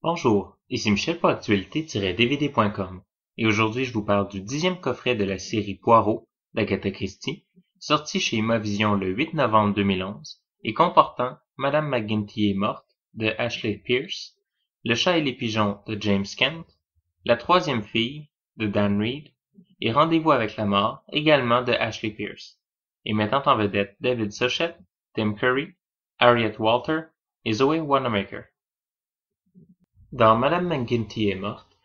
Bonjour, ici Michel pour actualité-dvd.com et aujourd'hui je vous parle du 10e coffret de la série Poirot d'Agatha Christie, sorti chez Imavision le 8 novembre 2011 et comportant Madame McGinty est morte de Ashley Pierce, Le chat et les pigeons de James Kent, La troisième fille de Dan Reed et Rendez-vous avec la mort également de Ashley Pierce, et mettant en vedette David Suchet, Tim Curry, Harriet Walter et Zoe Wanamaker. Dans Madame McGinty est morte,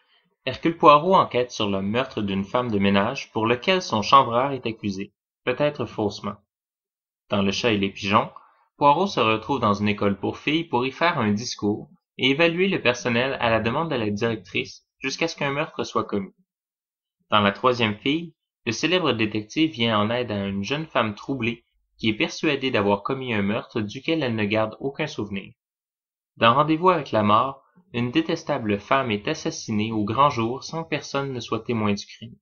Hercule Poirot enquête sur le meurtre d'une femme de ménage pour lequel son chambreur est accusé, peut-être faussement. Dans Le chat et les pigeons, Poirot se retrouve dans une école pour filles pour y faire un discours et évaluer le personnel à la demande de la directrice jusqu'à ce qu'un meurtre soit commis. Dans La troisième fille, le célèbre détective vient en aide à une jeune femme troublée qui est persuadée d'avoir commis un meurtre duquel elle ne garde aucun souvenir. Dans Rendez-vous avec la mort, une détestable femme est assassinée au grand jour sans que personne ne soit témoin du crime.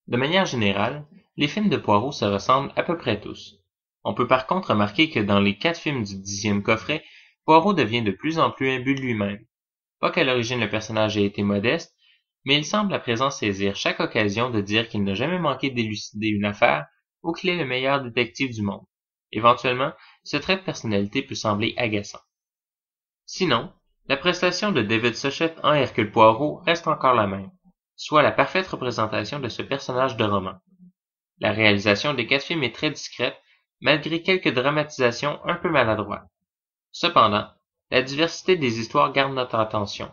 De manière générale, les films de Poirot se ressemblent à peu près tous. On peut par contre remarquer que dans les 4 films du 10e coffret, Poirot devient de plus en plus imbu de lui-même. Pas qu'à l'origine le personnage ait été modeste, mais il semble à présent saisir chaque occasion de dire qu'il n'a jamais manqué d'élucider une affaire ou qu'il est le meilleur détective du monde. Éventuellement, ce trait de personnalité peut sembler agaçant. Sinon, la prestation de David Suchet en Hercule Poirot reste encore la même, soit la parfaite représentation de ce personnage de roman. La réalisation des 4 films est très discrète, malgré quelques dramatisations un peu maladroites. Cependant, la diversité des histoires garde notre attention.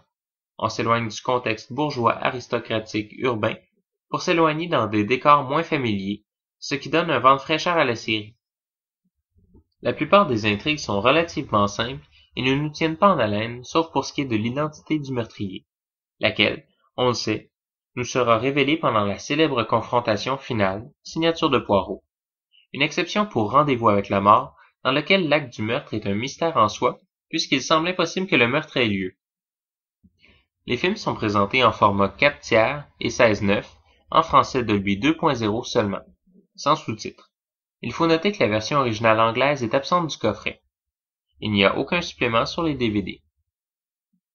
On s'éloigne du contexte bourgeois aristocratique urbain pour s'éloigner dans des décors moins familiers, ce qui donne un vent de fraîcheur à la série. La plupart des intrigues sont relativement simples et ne nous tiennent pas en haleine, sauf pour ce qui est de l'identité du meurtrier, laquelle, on le sait, nous sera révélée pendant la célèbre confrontation finale, signature de Poirot. Une exception pour Rendez-vous avec la mort, dans lequel l'acte du meurtre est un mystère en soi, puisqu'il semble impossible que le meurtre ait lieu. Les films sont présentés en format 4/3 et 16:9, en français Dolby 2.0 seulement, sans sous-titres. Il faut noter que la version originale anglaise est absente du coffret. Il n'y a aucun supplément sur les DVD.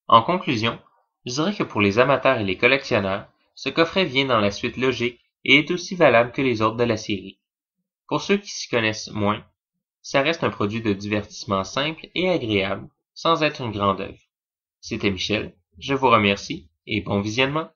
En conclusion, je dirais que pour les amateurs et les collectionneurs, ce coffret vient dans la suite logique et est aussi valable que les autres de la série. Pour ceux qui s'y connaissent moins, ça reste un produit de divertissement simple et agréable, sans être une grande œuvre. C'était Michel, je vous remercie et bon visionnement.